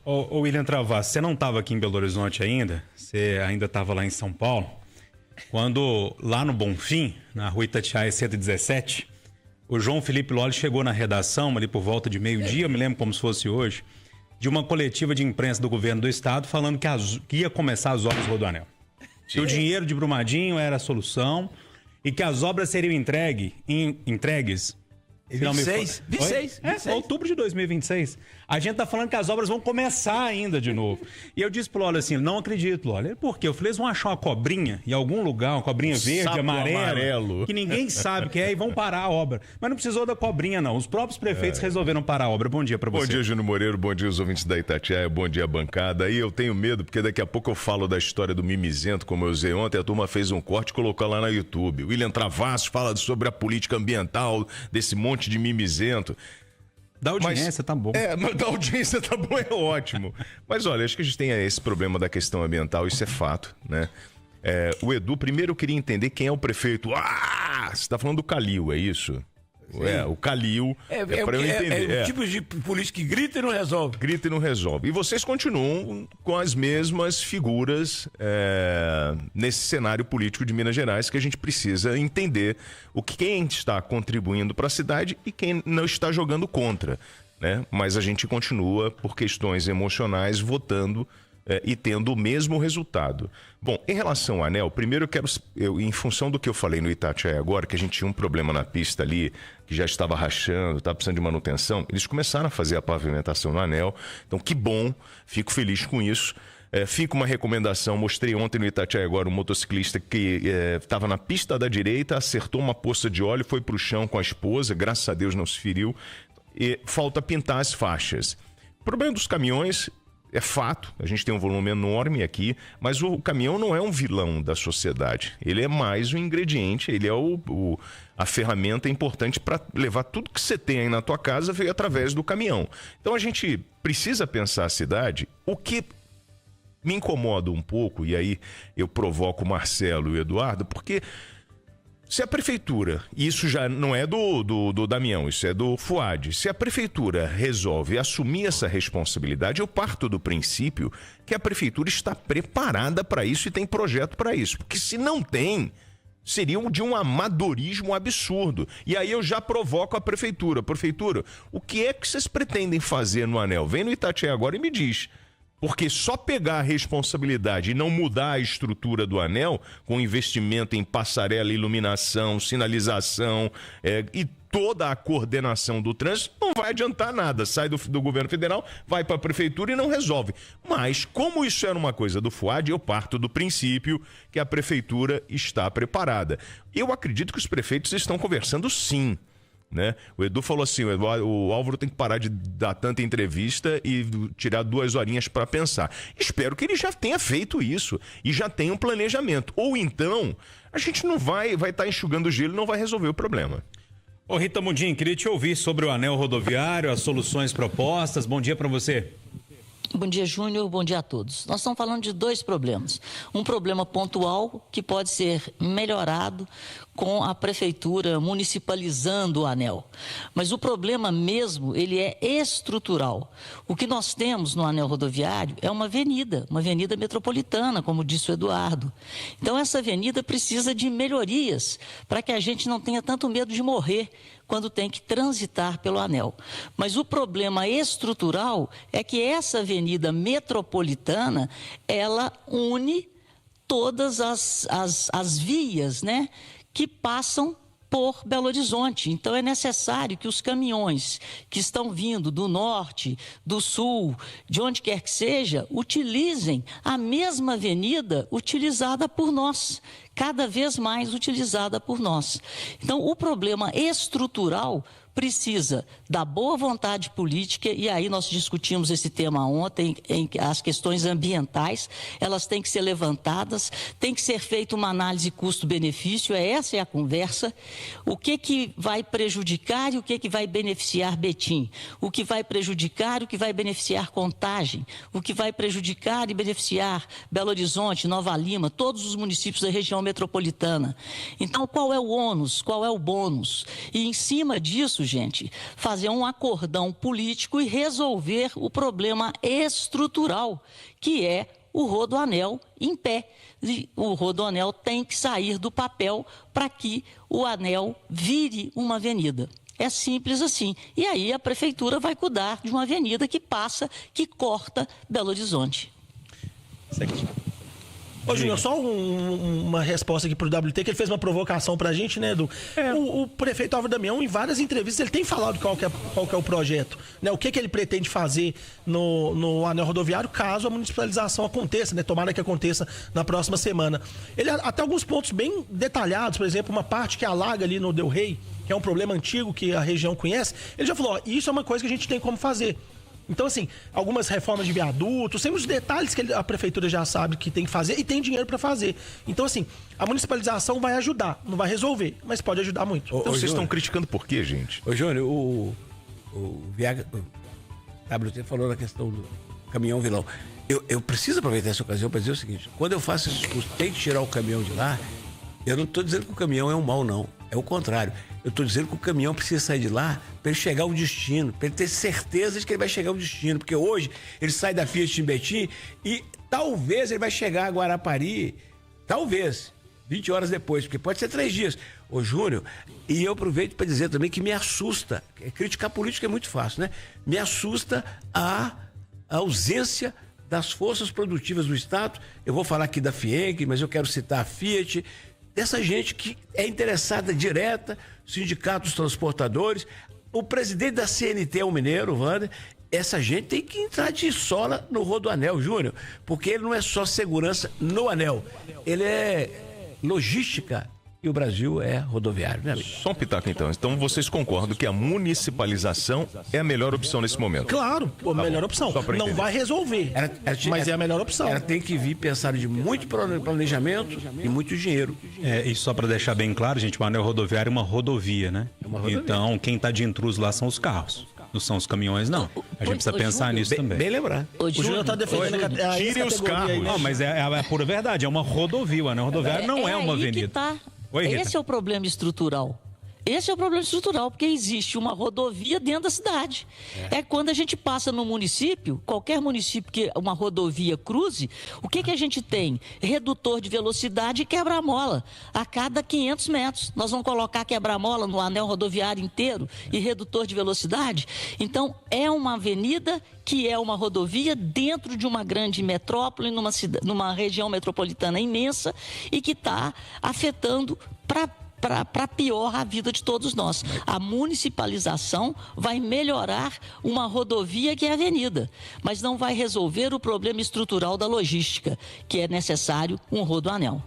Ô William Travassos, você não estava aqui em Belo Horizonte ainda? Você ainda estava lá em São Paulo? Quando, lá no Bonfim, na rua Itatiaia 117, o João Felipe Lolli chegou na redação, ali por volta de meio-dia, eu me lembro como se fosse hoje, de uma coletiva de imprensa do governo do estado falando que ia começar as obras do Rodoanel. Que o dinheiro de Brumadinho era a solução e que as obras seriam entregues... 26. Outubro de 2026. A gente tá falando que as obras vão começar ainda de novo. E eu disse pro Lolli assim, não acredito, Lolli. Por quê? Eu falei, eles vão achar uma cobrinha em algum lugar, uma cobrinha verde, amarelo, que ninguém sabe que é, e vão parar a obra. Mas não precisou da cobrinha, não. Os próprios prefeitos resolveram parar a obra. Bom dia pra você. Bom dia, Júnior Moreiro. Bom dia, os ouvintes da Itatiaia. Bom dia, bancada. Aí eu tenho medo, porque daqui a pouco eu falo da história do mimizento, como eu usei ontem. A turma fez um corte e colocou lá no YouTube. William Travassos fala sobre a política ambiental, desse monte de mimizento. Da audiência tá bom. Mas da audiência tá bom, é ótimo. Mas olha, acho que a gente tem esse problema da questão ambiental, isso é fato, né? O Edu, primeiro eu queria entender quem é o prefeito. Você tá falando do Calil, é isso? O Calil, para eu entender. É o tipo de político que grita e não resolve. Grita e não resolve. E vocês continuam com as mesmas figuras nesse cenário político de Minas Gerais, que a gente precisa entender quem está contribuindo para a cidade e quem não está jogando contra, né? Mas a gente continua, por questões emocionais, votando e tendo o mesmo resultado. Bom, em relação ao anel, primeiro em função do que eu falei no Itatiaia agora, que a gente tinha um problema na pista ali, que já estava rachando, estava precisando de manutenção, eles começaram a fazer a pavimentação no anel. Então, que bom, fico feliz com isso. Fica uma recomendação, mostrei ontem no Itatiaia agora um motociclista que estava na pista da direita, acertou uma poça de óleo, foi para o chão com a esposa, graças a Deus não se feriu, e falta pintar as faixas. O problema dos caminhões... É fato, a gente tem um volume enorme aqui, mas o caminhão não é um vilão da sociedade. Ele é mais um ingrediente, ele é a ferramenta importante para levar tudo que você tem aí na tua casa veio através do caminhão. Então a gente precisa pensar a cidade. O que me incomoda um pouco, e aí eu provoco o Marcelo e o Eduardo, porque... Se a prefeitura, e isso já não é do Damião, isso é do Fuad, se a prefeitura resolve assumir essa responsabilidade, eu parto do princípio que a prefeitura está preparada para isso e tem projeto para isso. Porque se não tem, seria de um amadorismo absurdo. E aí eu já provoco a prefeitura. Prefeitura, o que é que vocês pretendem fazer no anel? Vem no Itatiaia agora e me diz. Porque só pegar a responsabilidade e não mudar a estrutura do anel, com investimento em passarela, iluminação, sinalização e toda a coordenação do trânsito, não vai adiantar nada. Sai do governo federal, vai para a prefeitura e não resolve. Mas, como isso era uma coisa do Fuad, eu parto do princípio que a prefeitura está preparada. Eu acredito que os prefeitos estão conversando sim. Né? O Edu falou assim, o Álvaro tem que parar de dar tanta entrevista e tirar 2 horinhas para pensar. Espero que ele já tenha feito isso e já tenha um planejamento. Ou então, a gente não vai estar enxugando o gelo e não vai resolver o problema. Ô Rita Mundim, queria te ouvir sobre o anel rodoviário, as soluções propostas. Bom dia para você. Bom dia, Júnior. Bom dia a todos. Nós estamos falando de 2 problemas. Um problema pontual que pode ser melhorado com a prefeitura municipalizando o anel. Mas o problema mesmo, ele é estrutural. O que nós temos no anel rodoviário é uma avenida metropolitana, como disse o Eduardo. Então, essa avenida precisa de melhorias para que a gente não tenha tanto medo de morrer quando tem que transitar pelo anel. Mas o problema estrutural é que essa avenida metropolitana, ela une todas as vias, né, que passam por Belo Horizonte. Então é necessário que os caminhões que estão vindo do norte, do sul, de onde quer que seja, utilizem a mesma avenida utilizada por nós, cada vez mais utilizada por nós. Então o problema estrutural precisa da boa vontade política, e aí nós discutimos esse tema ontem, as questões ambientais, elas têm que ser levantadas, tem que ser feita uma análise custo-benefício, essa é a conversa. O que vai prejudicar e o que vai beneficiar Betim? O que vai prejudicar e o que vai beneficiar Contagem? O que vai prejudicar e beneficiar Belo Horizonte, Nova Lima, todos os municípios da região metropolitana? Então, qual é o ônus? Qual é o bônus? E em cima disso, isso, gente. Fazer um acordão político e resolver o problema estrutural, que é o Rodoanel em pé. O Rodoanel tem que sair do papel para que o anel vire uma avenida. É simples assim. E aí a prefeitura vai cuidar de uma avenida que passa, que corta Belo Horizonte. Ô, Júnior, só uma resposta aqui pro WT, que ele fez uma provocação pra gente, né, Edu? O prefeito Álvaro Damião, em várias entrevistas, ele tem falado qual que é o projeto, né? O que ele pretende fazer no anel rodoviário caso a municipalização aconteça, né? Tomara que aconteça na próxima semana. Ele até alguns pontos bem detalhados, por exemplo, uma parte que alaga ali no Del Rey, que é um problema antigo que a região conhece, ele já falou, ó, isso é uma coisa que a gente tem como fazer. Então, assim, algumas reformas de viadutos, tem os detalhes que a prefeitura já sabe que tem que fazer e tem dinheiro para fazer. Então, assim, a municipalização vai ajudar, não vai resolver, mas pode ajudar muito. Então, vocês estão criticando por quê, gente? Ô, Júnior, o WT falou na questão do caminhão vilão. Eu preciso aproveitar essa ocasião para dizer o seguinte: quando eu faço esse discurso, tem que tirar o caminhão de lá, eu não estou dizendo que o caminhão é um mal, não. É o contrário. Eu estou dizendo que o caminhão precisa sair de lá para ele chegar ao destino, para ele ter certeza de que ele vai chegar ao destino. Porque hoje ele sai da Fiat em Betim e talvez ele vai chegar a Guarapari, talvez, 20 horas depois, porque pode ser 3 dias. Ô, Júnior, e eu aproveito para dizer também que me assusta, criticar política é muito fácil, né? Me assusta a ausência das forças produtivas do Estado. Eu vou falar aqui da FIENG, mas eu quero citar a Fiat, dessa gente que é interessada direta, sindicatos transportadores, o presidente da CNT é um mineiro, Wander. Essa gente tem que entrar de sola no Rodoanel, Júnior, porque ele não é só segurança no anel, ele é logística. E o Brasil é rodoviário, né, amigo? Só um pitaco, então. Então vocês concordam que a municipalização é a melhor opção nesse momento? Claro, a melhor opção. Não vai resolver, mas é a melhor opção. Ela tem que vir pensado de muito planejamento e muito dinheiro. E só para deixar bem claro, gente, o anel rodoviário é uma rodovia, né? Então, quem está de intruso lá são os carros. Não são os caminhões, não. A gente precisa pensar nisso também. Bem lembrar. O Júnior está defendendo a Tirem os carros. aí, né? Não, mas é a pura verdade. É uma rodovia. O anel rodoviário não é uma avenida. Oi, Rita. Esse é o problema estrutural. Esse é o problema estrutural, porque existe uma rodovia dentro da cidade. É quando a gente passa no município, qualquer município que uma rodovia cruze, o que a gente tem? Redutor de velocidade e quebra-mola a cada 500 metros. Nós vamos colocar quebra-mola no anel rodoviário inteiro e redutor de velocidade? Então, é uma avenida que é uma rodovia dentro de uma grande metrópole, numa região metropolitana imensa e que está afetando para pior a vida de todos nós. A municipalização vai melhorar uma rodovia que é avenida, mas não vai resolver o problema estrutural da logística, que é necessário um rodoanel.